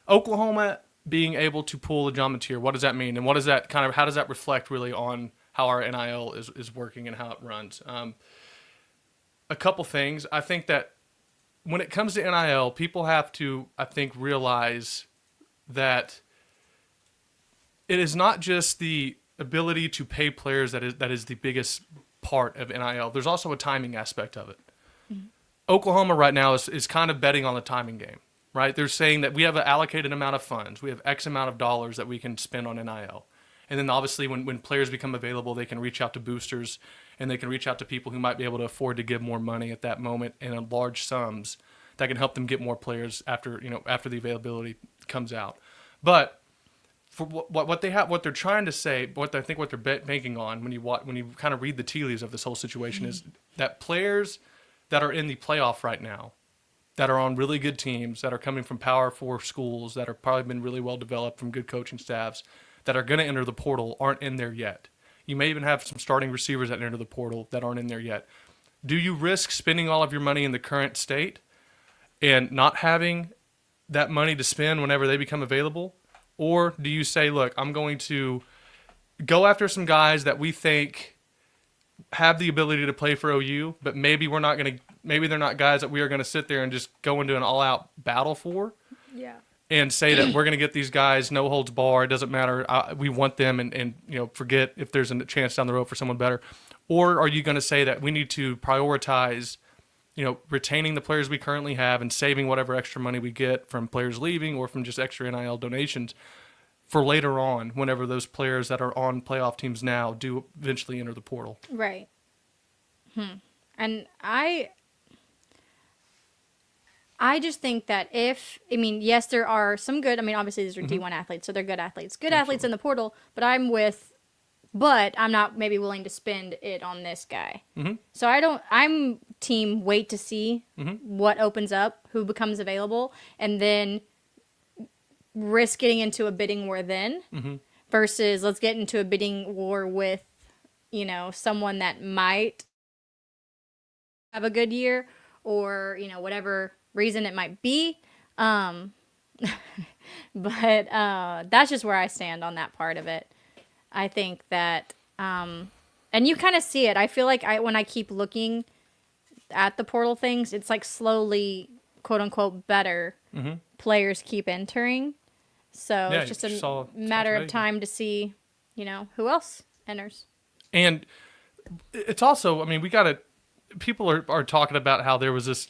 Oklahoma being able to pull a John Mateer, what does that mean? And what does that how does that reflect really on how our NIL is working and how it runs? A couple things. I think that when it comes to NIL, people have to, I think, realize that it is not just the ability to pay players that is the biggest part of NIL. There's also a timing aspect of it. Mm-hmm. Oklahoma right now is kind of betting on the timing game, right? They're saying that we have an allocated amount of funds. We have X amount of dollars that we can spend on NIL. And then obviously when players become available, they can reach out to boosters and they can reach out to people who might be able to afford to give more money at that moment and in large sums that can help them get more players after the availability comes out. But for what they're trying to say, what they're banking on when you kind of read the tea leaves of this whole situation is that players that are in the playoff right now, that are on really good teams, that are coming from Power 4 schools, that have probably been really well developed from good coaching staffs, that are going to enter the portal aren't in there yet. You may even have some starting receivers that enter the portal that aren't in there yet. Do you risk spending all of your money in the current state and not having that money to spend whenever they become available? Or do you say, look, I'm going to go after some guys that we think have the ability to play for OU, but maybe they're not guys that we are going to sit there and just go into an all-out battle for? Yeah. And say that we're going to get these guys, no holds barred, it doesn't matter, we want them, and forget if there's a chance down the road for someone better? Or are you going to say that we need to prioritize, retaining the players we currently have and saving whatever extra money we get from players leaving or from just extra NIL donations for later on, whenever those players that are on playoff teams now do eventually enter the portal? Right. And I just think that yes, there are some good, obviously these are D1 athletes, so they're good athletes. Good Absolutely. Athletes in the portal, but I'm not maybe willing to spend it on this guy. Mm-hmm. So I'm team wait to see what opens up, who becomes available, and then risk getting into a bidding war then versus let's get into a bidding war with, someone that might have a good year or, whatever reason it might be. But that's just where I stand on that part of it. I think that, and you kind of see it. I feel like when I keep looking at the portal things, it's like slowly, quote unquote, better players keep entering. So it's just a matter of time to see, who else enters. And it's also, people are talking about how there was this,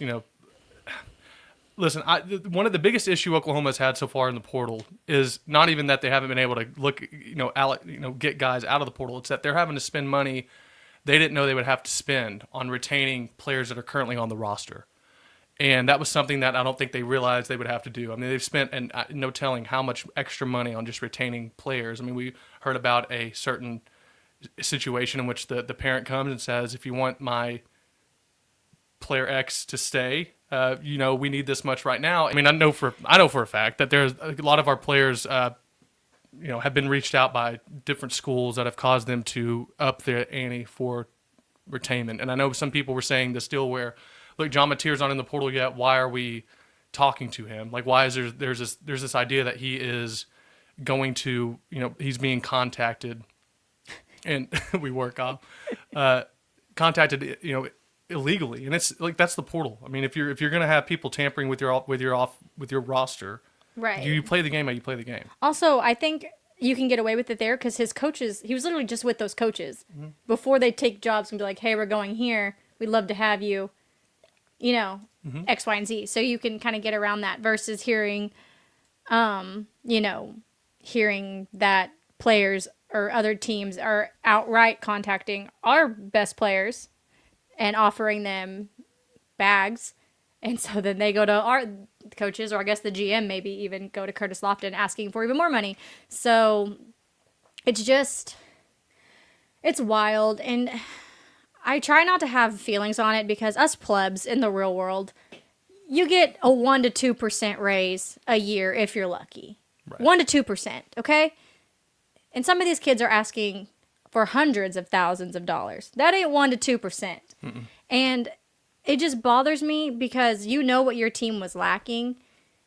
listen, one of the biggest issue Oklahoma's had so far in the portal is not even that they haven't been able to get guys out of the portal. It's that they're having to spend money they didn't know they would have to spend on retaining players that are currently on the roster. And that was something that I don't think they realized they would have to do. They've spent, and no telling how much extra money on just retaining players. We heard about a certain situation in which the parent comes and says, if you want my player X to stay, we need this much right now. I know for a fact that there's a lot of our players, have been reached out by different schools that have caused them to up their ante for retainment. And I know some people were saying this deal where, look, John Mateer's not in the portal yet. Why are we talking to him? Like, why is there's this idea that he is going to, he's being contacted, and we work off, contacted, illegally, and it's like that's the portal. If you're gonna have people tampering with your roster, right? You play the game how you play the game. Also, I think you can get away with it there because his coaches, he was literally just with those coaches before they take jobs and be like, hey, we're going here. We'd love to have you. X, Y, and Z. So you can kind of get around that versus hearing that players or other teams are outright contacting our best players and offering them bags. And so then they go to our coaches, or I guess the GM maybe even go to Curtis Lofton asking for even more money. So it's wild. And I try not to have feelings on it because us plebs in the real world, you get a 1% to 2% raise a year if you're lucky. Right. 1% to 2%, okay? And some of these kids are asking for hundreds of thousands of dollars. That ain't 1% to 2%. And it just bothers me because you know what your team was lacking.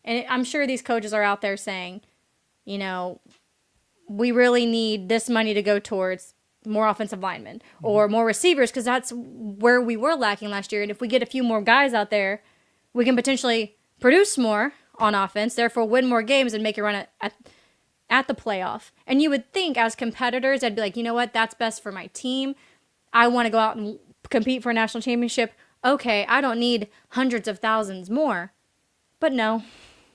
And I'm sure these coaches are out there saying, you know, we really need this money to go towards more offensive linemen or more receivers because that's where we were lacking last year. And if we get a few more guys out there, we can potentially produce more on offense, therefore win more games and make a run at the playoff. And you would think as competitors, I'd be like, you know what, that's best for my team. I want to go out and compete for a national championship. Okay, I don't need hundreds of thousands more. But no.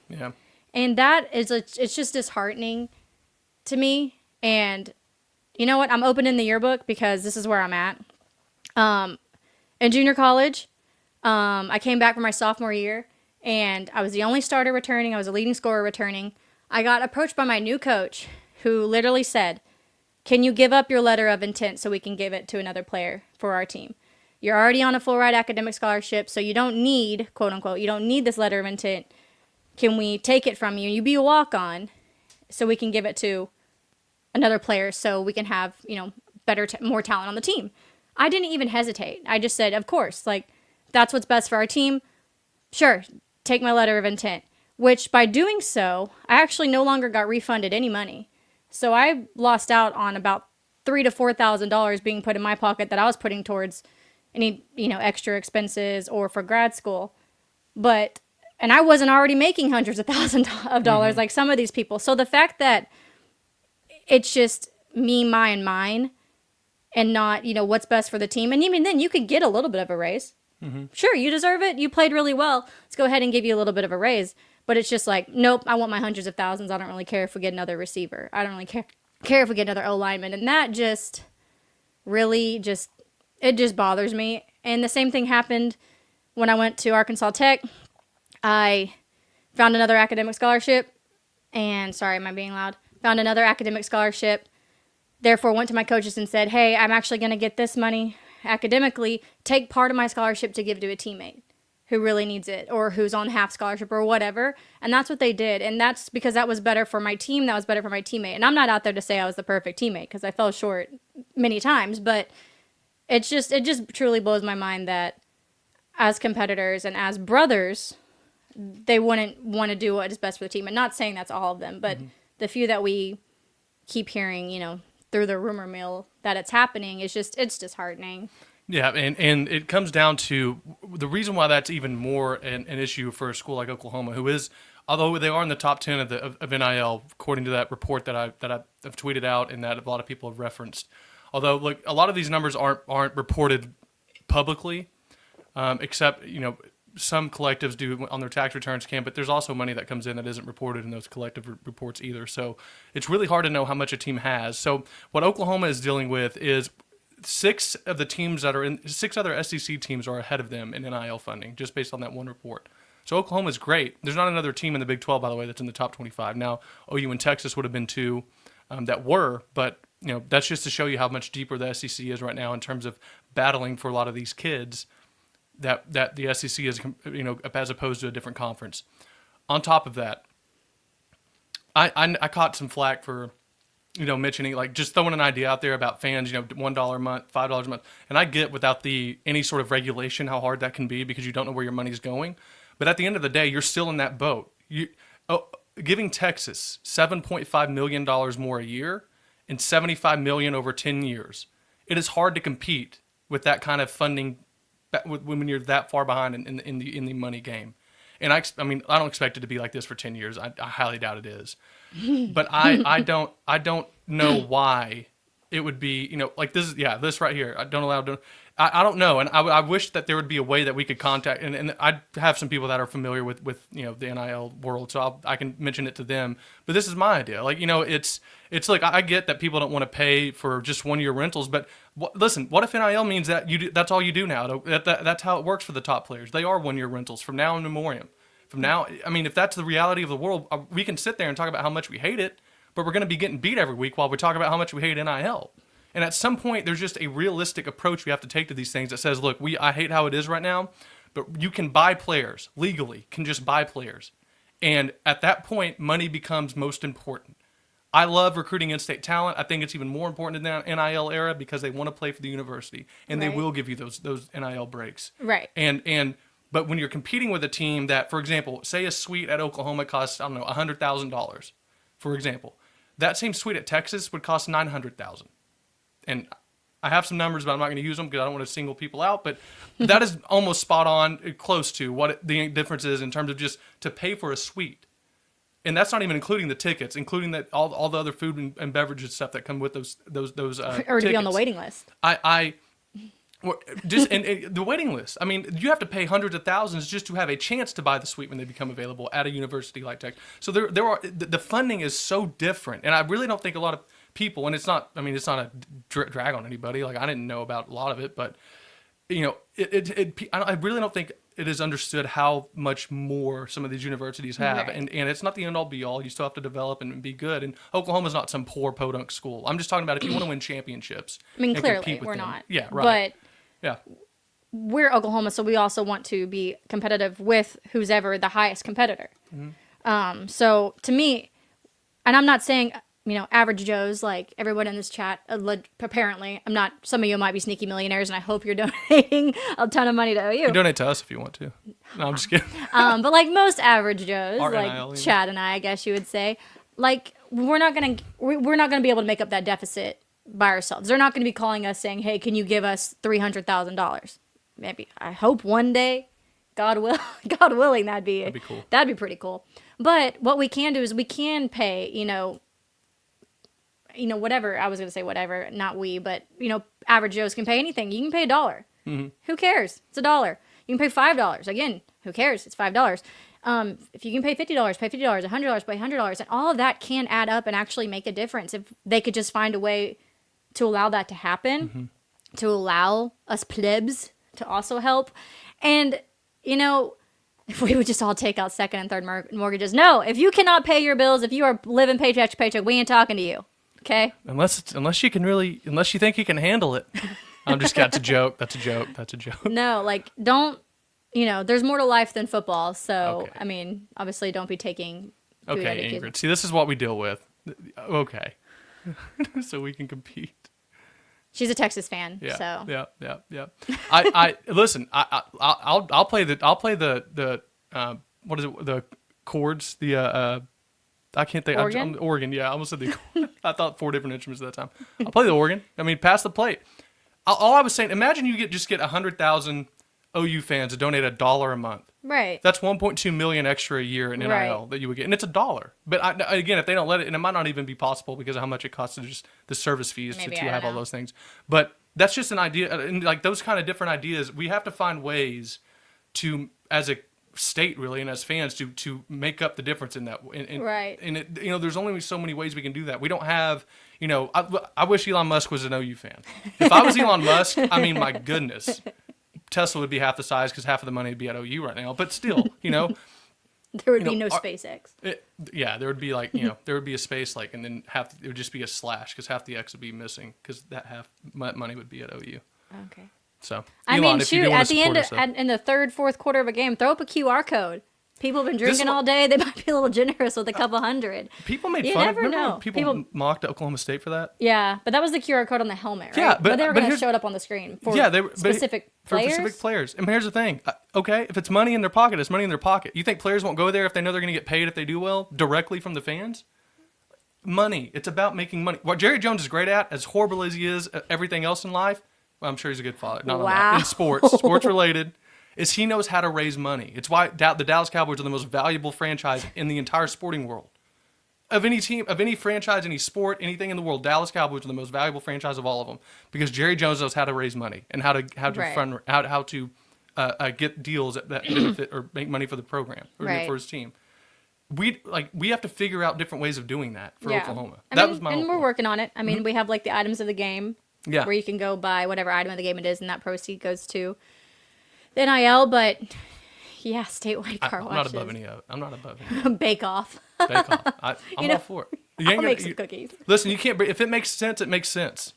Yeah. And that is, it's just disheartening to me. And you know what? I'm opening the yearbook because this is where I'm at. In junior college, I came back for my sophomore year, and I was the only starter returning. I was a leading scorer returning. I got approached by my new coach, who literally said, can you give up your letter of intent so we can give it to another player for our team? You're already on a full ride academic scholarship, so you don't need, quote unquote, you don't need this letter of intent. Can we take it from you? You be a walk-on so we can give it to another player so we can have, you know, more talent on the team. I didn't even hesitate. I just said, of course, like, that's what's best for our team. Sure, take my letter of intent. Which, by doing so, I actually no longer got refunded any money. So I lost out on about $3,000 to $4,000 being put in my pocket that I was putting towards any, you know, extra expenses or for grad school. And I wasn't already making hundreds of thousands of dollars like some of these people. So the fact that it's just me, mine, and not, you know, what's best for the team. And even then, you could get a little bit of a raise. Sure, you deserve it. You played really well. Let's go ahead and give you a little bit of a raise. But it's just like, nope, I want my hundreds of thousands. I don't really care if we get another receiver. I don't really care if we get another O-lineman. And that just really it just bothers me. And the same thing happened when I went to Arkansas Tech. I found another academic scholarship. And sorry, am I being loud? Found another academic scholarship. Therefore, went to my coaches and said, hey, I'm actually going to get this money academically. Take part of my scholarship to give to a teammate who really needs it or who's on half scholarship or whatever. And that's what they did. And that's because that was better for my team. That was better for my teammate. And I'm not out there to say I was the perfect teammate because I fell short many times. But it just truly blows my mind that as competitors and as brothers, they wouldn't want to do what is best for the team. And not saying that's all of them, but the few that we keep hearing, you know, through the rumor mill that it's happening is it's disheartening. Yeah, and it comes down to the reason why that's even more an issue for a school like Oklahoma, who is, although they are in the top 10 of NIL, according to that report that I've tweeted out and that a lot of people have referenced. Although, look, a lot of these numbers aren't reported publicly, except, you know, some collectives do on their tax returns can, but there's also money that comes in that isn't reported in those collective reports either. So it's really hard to know how much a team has. So what Oklahoma is dealing with is six other SEC teams are ahead of them in NIL funding, just based on that one report. So Oklahoma is great. There's not another team in the Big 12, by the way, that's in the top 25. Now, OU and Texas would have been two that were, but you know that's just to show you how much deeper the SEC is right now in terms of battling for a lot of these kids that the SEC is, you know, as opposed to a different conference. On top of that, I caught some flack for, you know, mentioning, like, just throwing an idea out there about fans, you know, $1 a month, $5 a month. And I get without any sort of regulation how hard that can be because you don't know where your money's going. But at the end of the day, you're still in that boat. Giving Texas $7.5 million more a year and $75 million over 10 years. It is hard to compete with that kind of funding when you're that far behind in the money game. And I mean, I don't expect it to be like this for 10 years. I highly doubt it is. But I don't know why it would be, you know, like this right here. I don't know. And I wish that there would be a way that we could contact, and I have some people that are familiar with you know, the NIL world, so I can mention it to them. But this is my idea. Like, you know, it's like, I get that people don't want to pay for just 1 year rentals, but listen, what if NIL means that that's all you do now? That's how it works for the top players. They are 1 year rentals from now in memoriam. From now, I mean, if that's the reality of the world, we can sit there and talk about how much we hate it, but we're going to be getting beat every week while we talk about how much we hate NIL. And at some point, there's just a realistic approach we have to take to these things that says, look, I hate how it is right now, but you can buy players legally, can just buy players. And at that point, money becomes most important. I love recruiting in-state talent. I think it's even more important in the NIL era because they want to play for the university, and they will give you those NIL breaks. Right. And But when you're competing with a team that, for example, say a suite at Oklahoma costs, I don't know, $100,000, for example, that same suite at Texas would cost $900,000. And I have some numbers, but I'm not going to use them because I don't want to single people out. But that is almost spot on, close to what the difference is in terms of just to pay for a suite. And that's not even including the tickets, including that all the other food and beverages stuff that come with those or to tickets. be on the waiting list. And the waiting list. I mean, you have to pay hundreds of thousands just to have a chance to buy the suite when they become available at a university like Tech. So the funding is so different, and I really don't think a lot of people. And it's not. I mean, it's not a drag on anybody. Like I didn't know about a lot of it, but I really don't think it is understood how much more some of these universities have. Right. And it's not the end all be all. You still have to develop and be good. And Oklahoma's not some poor podunk school. I'm just talking about if you want to win championships. I mean, and clearly compete with we're them. not. Yeah, right. But yeah. we're Oklahoma, so we also want to be competitive with who's ever the highest competitor. Mm-hmm. So to me, and I'm not saying, average Joes, like everyone in this chat, apparently, some of you might be sneaky millionaires, and I hope you're donating a ton of money to OU. You can donate to us if you want to. No, I'm just kidding. But like most average Joes, Our like NIL, Chad and I guess you would say, like we're not gonna be able to make up that deficit by ourselves. They're not gonna be calling us saying, "Hey, can you give us $300,000?" Maybe. I hope one day, God willing, that'd be cool. That'd be pretty cool. But what we can do is we can pay, whatever. I was gonna say whatever, not we, but average Joes can pay anything. You can pay $1. Mm-hmm. Who cares? It's $1. You can pay $5. Again, who cares? It's $5. If you can pay $50, pay $50, $100, pay $100, and all of that can add up and actually make a difference if they could just find a way to allow that to happen, to allow us plebs to also help. And, if we would just all take out second and third mortgages. No, if you cannot pay your bills, if you are living paycheck to paycheck, we ain't talking to you. Okay? Unless you think you can handle it. I'm just, that's a joke. That's a joke. No, like, don't, there's more to life than football. So, Okay. I mean, obviously don't be taking food out of Okay, kids. Ingrid. See, this is what we deal with. Okay. So we can compete. She's a Texas fan, Yeah. so. Yeah. I listen, I'll play the what is it? The chords, I can't think. Organ? Organ, yeah. I almost said the. I thought 4 different instruments at that time. I'll play the organ. I mean, pass the plate. All I was saying, imagine you get 100,000 OU fans to donate $1 a month. Right. That's 1.2 million extra a year in NIL Right. that you would get, and it's $1. But again, if they don't let it, and it might not even be possible because of how much it costs to just the service fees Maybe, to I don't have all know. those things. But that's just an idea, and like those kind of different ideas, we have to find ways to, as a state really, and as fans, to make up the difference in that. Right. And it, there's only so many ways we can do that. We don't have, I wish Elon Musk was an OU fan. If I was Elon Musk, I mean, my goodness. Tesla would be half the size because half of the money would be at OU right now. But still, There would be no our- SpaceX. there would be like, there would be a space like, and then it would just be a slash because half the X would be missing because that half money would be at OU. Okay. So, I Elon, mean, if you shoot, do want at to the end, support us, in the third, fourth quarter of a game, throw up a QR code. People have been drinking one- all day. They might be a little generous with a couple hundred. people made You fun. never Remember when know. people mocked Oklahoma State for that? Yeah, but that was the QR code on the helmet, right? Yeah, but- they were but going to here's- show it up on the screen for Yeah, they were specific for players. specific players. And here's the thing, okay, if it's money in their pocket, it's money in their pocket. You think players won't go there if they know they're going to get paid if they do well directly from the fans? Money. It's about making money. What Jerry Jones is great at, as horrible as he is at everything else in life, well, I'm sure he's a good father. Not on that. Wow. In sports related, is he knows how to raise money. It's why the Dallas Cowboys are the most valuable franchise in the entire sporting world. Of any team, of any franchise, any sport, anything in the world, Dallas Cowboys are the most valuable franchise of all of them because Jerry Jones knows how to raise money and how to Right. fund, how to get deals that benefit or make money for the program or Right. for his team. We have to figure out different ways of doing that for Oklahoma. I That mean, was my and whole we're point. working on it. I mean, we have like the items of the game Yeah. where you can go buy whatever item of the game it is, and that proceed goes to the NIL. But yeah, statewide car I'm washes. not above any of it. I'm not above any Bake off. bake off. I'm all for it. You ain't I'll gonna- make some cookies. Listen, you can't. If it makes sense, it makes sense.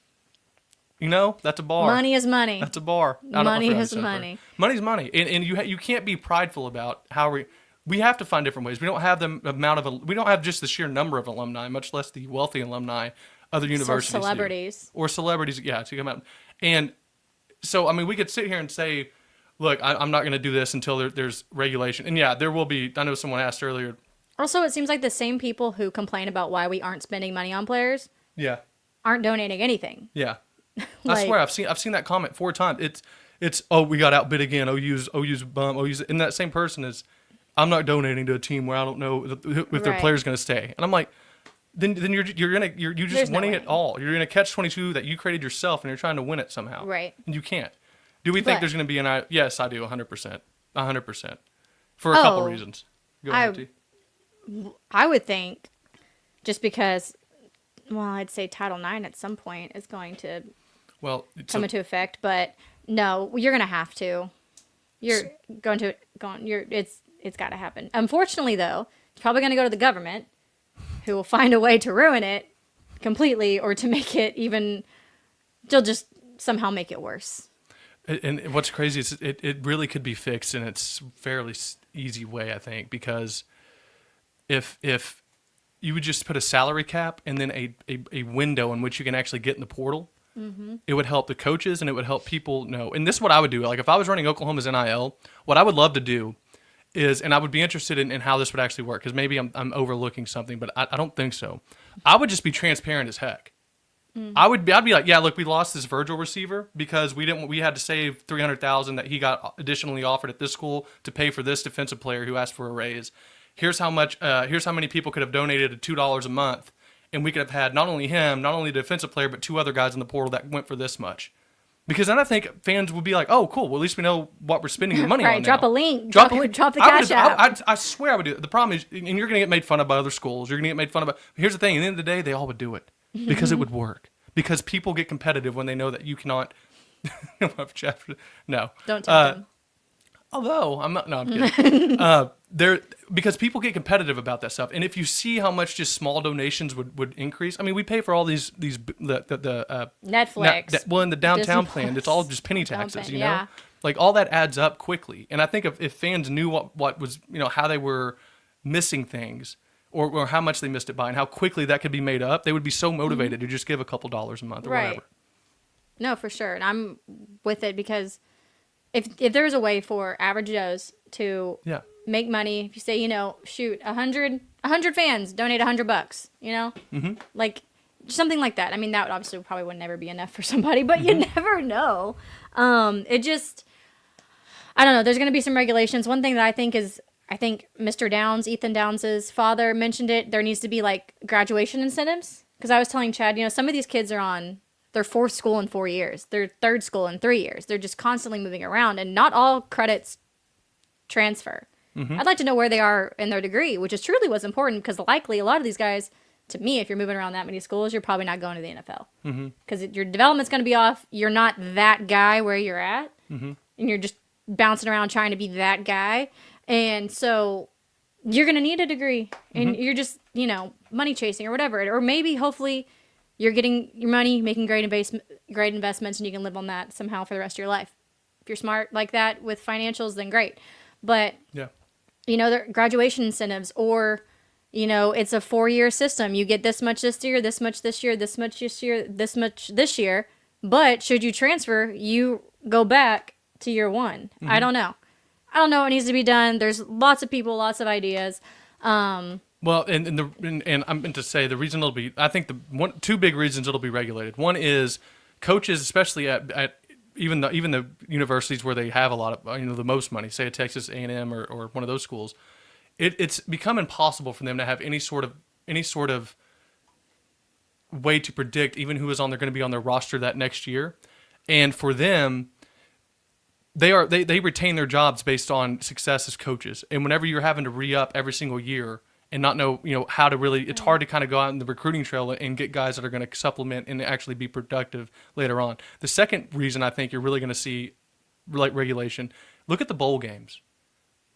That's a bar. Money is money. That's a bar. I don't know if Money I is said it right. money. Money's money, and you can't be prideful about how we have to find different ways. We don't have the amount of we don't have just the sheer number of alumni, much less the wealthy alumni other universities do. celebrities. Or celebrities, yeah, to come out. And so I mean, we could sit here and say, look, I'm not going to do this until there's regulation. And yeah, there will be. I know someone asked earlier. Also, it seems like the same people who complain about why we aren't spending money on players Yeah. aren't donating anything. Yeah. I Like- swear I've seen that comment 4 times. It's oh, we got outbid again. OU's bum. OU's, and that same person is, I'm not donating to a team where I don't know if their Right. player's going to stay. And I'm like, then you're just There's no winning it winning. all. You're in a catch-22 that you created yourself, and you're trying to win it somehow. Right. And you can't. Do we think But- there's going to be an? Yes, I do. 100%. 100%. For a couple Oh, reasons. Go ahead, T. I would think just because, well, I'd say Title IX at some point is going to Well, come into effect, but no, you're going to have to. You're going to it's got to happen. Unfortunately, though, it's probably going to go to the government, who will find a way to ruin it completely or to make it even. They'll just somehow make it worse. And what's crazy is it really could be fixed in its fairly easy way, I think, because if you would just put a salary cap and then a window in which you can actually get in the portal, it would help the coaches and it would help people know. And this is what I would do. Like if I was running Oklahoma's NIL, what I would love to do is, and I would be interested in how this would actually work, because maybe I'm overlooking something, but I don't think so. I would just be transparent as heck. I'd be like, yeah, look, we lost this Virgil receiver because we had to save $300,000 that he got additionally offered at this school to pay for this defensive player who asked for a raise. Here's how many people could have donated at $2 a month, and we could have had not only him, not only the defensive player, but 2 other guys in the portal that went for this much. Because then I think fans would be like, oh, cool, well, at least we know what we're spending the money on Right, now. drop a link, drop the cash app. I swear I would do it. The problem is, and you're going to get made fun of by other schools. You're going to get made fun of. Here's the thing. At the end of the day, they all would do it because it would work. Because people get competitive when they know that you cannot. No. Don't tell them. Although I'm not. No, I'm kidding. Because people get competitive about that stuff, and if you see how much just small donations would increase. I mean, we pay for all these the Netflix. well, in the downtown Disney plan, Plus. it's all just penny Down taxes. payment, You know, yeah. like all that adds up quickly. And I think if fans knew what was, how they were missing things. Or how much they missed it by and how quickly that could be made up, they would be so motivated to just give a couple dollars a month or whatever. No, for sure. And I'm with it because if there's a way for average Joes to Yeah. make money, if you say, shoot, 100 fans donate $100, like something like that. I mean, that obviously probably would never be enough for somebody, but you never know. I don't know. There's going to be some regulations. One thing that I think Mr. Downs, Ethan Downs' father, mentioned it. There needs to be like graduation incentives. Because I was telling Chad, some of these kids are on their 4th school in 4 years, their 3rd school in 3 years. They're just constantly moving around, and not all credits transfer. I'd like to know where they are in their degree, which is truly what's important. Because likely a lot of these guys, to me, if you're moving around that many schools, you're probably not going to the NFL. Because your development's going to be off. You're not that guy where you're at, and you're just bouncing around trying to be that guy. And so you're going to need a degree and you're just, money chasing or whatever. Or maybe, hopefully, you're getting your money, making great investments, and you can live on that somehow for the rest of your life. If you're smart like that with financials, then great. But, Yeah. There are graduation incentives or, it's a 4-year system. You get this much this year, this much this year, this much this year, this much this year. But should you transfer, you go back to year 1. I don't know what needs to be done. There's lots of people, lots of ideas. Well, and I'm meant to say the reason it'll be, I think two big reasons it'll be regulated. One is coaches, especially at even the universities where they have a lot of the most money, say at Texas A&M or one of those schools, it's become impossible for them to have any sort of way to predict even who is going to be on their roster that next year, and for them. They retain their jobs based on success as coaches, and whenever you're having to re-up every single year and not know how to really, it's hard to kind of go out in the recruiting trail and get guys that are going to supplement and actually be productive later on. The second reason I think you're really going to see like regulation, look at the bowl games.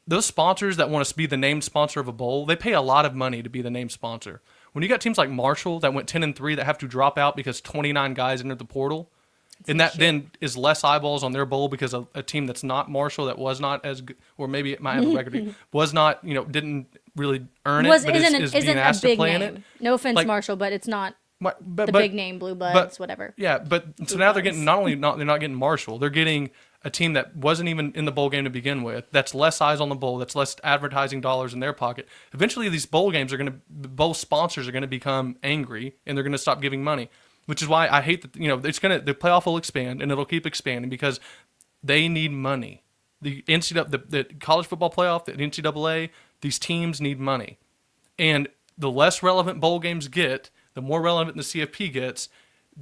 Those sponsors that want to be the named sponsor of a bowl, they pay a lot of money to be the named sponsor. When you got teams like Marshall that went 10-3 that have to drop out because 29 guys entered the portal. And that then is less eyeballs on their bowl because a team that's not Marshall, that was not as good, or maybe it might have a record, was not, didn't really earn it, but is being asked to play in it. No offense, Marshall, but it's not the big name, Blue Bloods, whatever. Yeah, but so now they're getting they're not getting Marshall, they're getting a team that wasn't even in the bowl game to begin with, that's less eyes on the bowl, that's less advertising dollars in their pocket. Eventually, these bowl bowl sponsors are going to become angry, and they're going to stop giving money, which is why I hate that, the playoff will expand, and it'll keep expanding because they need money. The the college football playoff, the NCAA, these teams need money. And the less relevant bowl games get, the more relevant the CFP gets.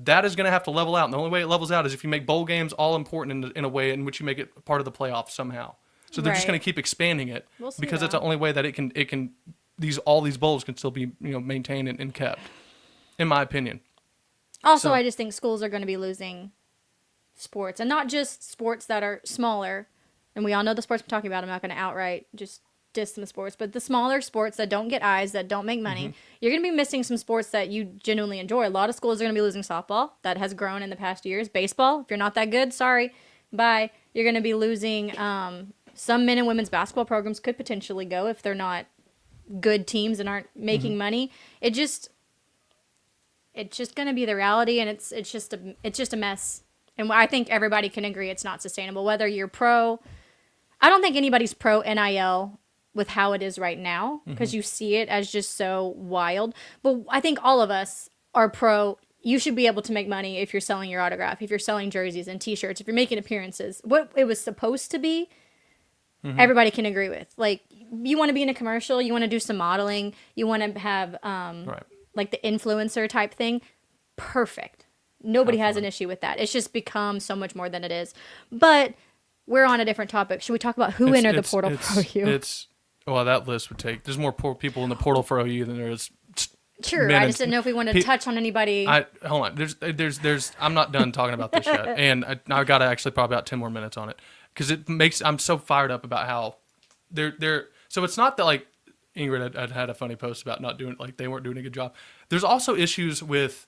That is going to have to level out. And the only way it levels out is if you make bowl games all important in a way in which you make it part of the playoff somehow. So they're just going to keep expanding it because that's the only way that all these bowls can still be maintained and kept, in my opinion. Also, I just think schools are going to be losing sports, and not just sports that are smaller. And we all know the sports I'm talking about. I'm not going to outright just diss some sports, but the smaller sports that don't get eyes, that don't make money, you're going to be missing some sports that you genuinely enjoy. A lot of schools are going to be losing softball. That has grown in the past years. Baseball, if you're not that good, sorry, bye. You're going to be losing some men and women's basketball programs could potentially go if they're not good teams and aren't making money. It's just going to be the reality, and it's just a mess. And I think everybody can agree it's not sustainable. Whether you're pro, I don't think anybody's pro NIL with how it is right now, because you see it as just so wild. But I think all of us are pro. You should be able to make money if you're selling your autograph, if you're selling jerseys and T-shirts, if you're making appearances. What it was supposed to be, everybody can agree with. Like, you want to be in a commercial, you want to do some modeling, you want to have like the influencer type thing. Perfect. Nobody has an issue with that. It's just become so much more than it is. But we're on a different topic. Should we talk about who entered the portal for OU? Well, that list would take. There's more poor people in the portal for OU than there is. Sure, I just didn't know if we wanted to touch on anybody. Hold on. There's. I'm not done talking about this yet, and I got to actually probably about 10 more minutes on it because I'm so fired up about how they're. So it's not that like Ingrid had a funny post about not doing, like, they weren't doing a good job. There's also issues with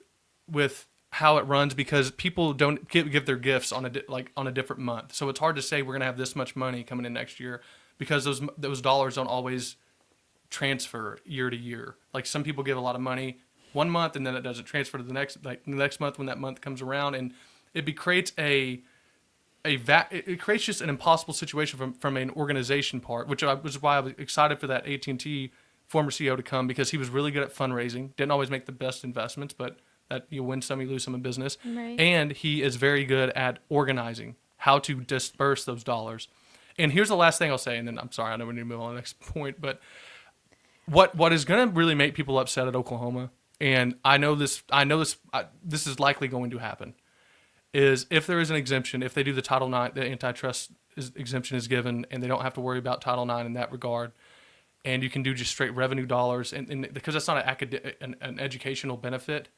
how it runs because people don't give their gifts on a different month. So it's hard to say we're gonna have this much money coming in next year because those dollars don't always transfer year to year. Like, some people give a lot of money one month and then it doesn't transfer to the next month when that month comes around, and it creates it creates just an impossible situation from an organization part, which was why I was excited for that AT&T former CEO to come, because he was really good at fundraising. Didn't always make the best investments, but that you win some, you lose some in business. Right. And he is very good at organizing how to disperse those dollars. And here's the last thing I'll say, and then I'm sorry, I know we need to move on to the next point, but what is going to really make people upset at Oklahoma, and I know this is likely going to happen, is if there is an exemption, if they do the Title IX, the antitrust exemption is given, and they don't have to worry about Title IX in that regard, and you can do just straight revenue dollars, and because that's not an educational benefit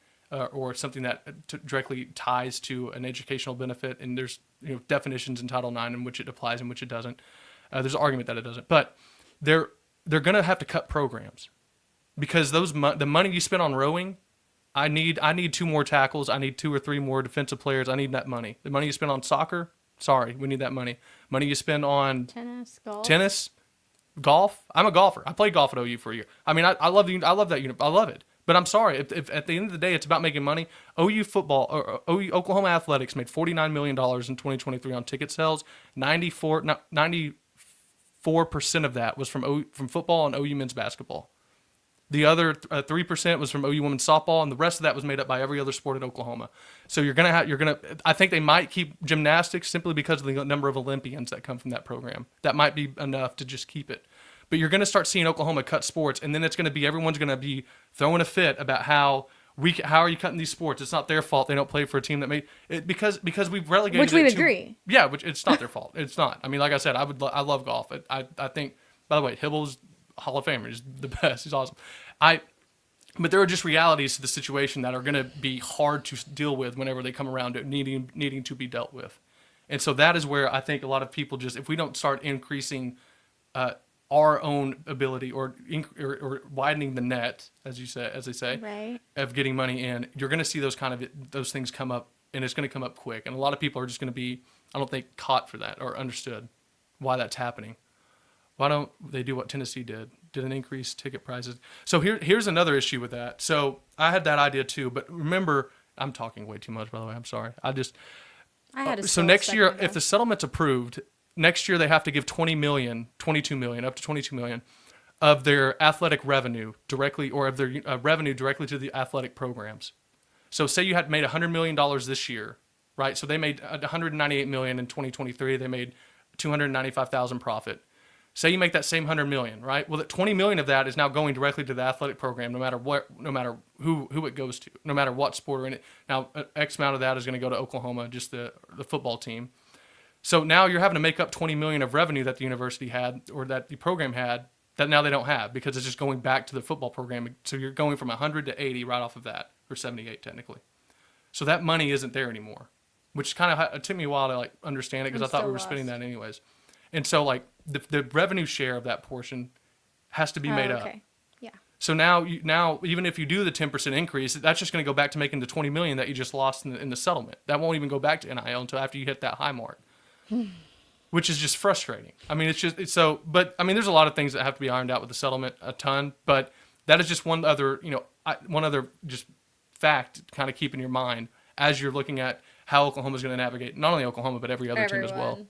or something that directly ties to an educational benefit, and there's definitions in Title IX in which it applies and which it doesn't. There's an argument that it doesn't, but they're going to have to cut programs because the money you spend on rowing. I need 2 more tackles. I need 2 or 3 more defensive players. I need that money. The money you spend on soccer, sorry, we need that money. Money you spend on tennis, golf. I'm a golfer. I played golf at OU for a year. I mean, I love that. I love it. But I'm sorry, if at the end of the day it's about making money, OU football or Oklahoma Athletics made $49 million in 2023 on ticket sales. 94% of that was from football and OU men's basketball. The other 3% was from OU women's softball, and the rest of that was made up by every other sport at Oklahoma. So I think they might keep gymnastics simply because of the number of Olympians that come from that program. That might be enough to just keep it. But you're going to start seeing Oklahoma cut sports, and then everyone's going to be throwing a fit about how are you cutting these sports? It's not their fault. They don't play for a team that made it because we've relegated. Which we would agree. Yeah, which it's not their fault. It's not. I mean, like I said, I love golf. I think, by the way, Hibble's Hall of Famer. He's the best. He's awesome. But there are just realities to the situation that are going to be hard to deal with whenever they come around to needing to be dealt with. And so that is where I think a lot of people if we don't start increasing our own ability or widening the net, as they say, right, of getting money in, you're going to see those things come up, and it's going to come up quick. And a lot of people are just going to be, I don't think, caught for that or understood why that's happening. Why don't they do what Tennessee did an increase ticket prices? So here's another issue with that. So I had that idea too, but remember, I'm talking way too much, by the way. I'm sorry. I had a So still a next second year, ago. if the settlement's approved, next year they have to give 20 million, 22 million, up to 22 million of their athletic revenue directly, or of their revenue directly to the athletic programs. So say you had made $100 million this year, right? So they made 198 million in 2023. They made 295,000 profit. Say you make that same 100 million, right? Well, that 20 million of that is now going directly to the athletic program, no matter what, no matter who it goes to, no matter what sport or in it. Now, X amount of that is going to go to Oklahoma, just the football team. So now you're having to make up 20 million of revenue that the university had, or that the program had, that now they don't have, because it's just going back to the football program. So you're going from 100 to 80 right off of that, or 78 technically. So that money isn't there anymore, which kind of, it took me a while to like understand it, because I'm I thought still we were spending lost. that anyways. And so like the revenue share of that portion has to be made up. Okay. Yeah. So now, now even if you do the 10% increase, that's just going to go back to making the 20 million that you just lost in the settlement. That won't even go back to NIL until after you hit that high mark, which is just frustrating. I mean, it's so, but I mean, there's a lot of things that have to be ironed out with the settlement, a ton, but that is just one other, one other just fact to kind of keep in your mind as you're looking at how Oklahoma's going to navigate, not only Oklahoma, but every other team as well. Everyone.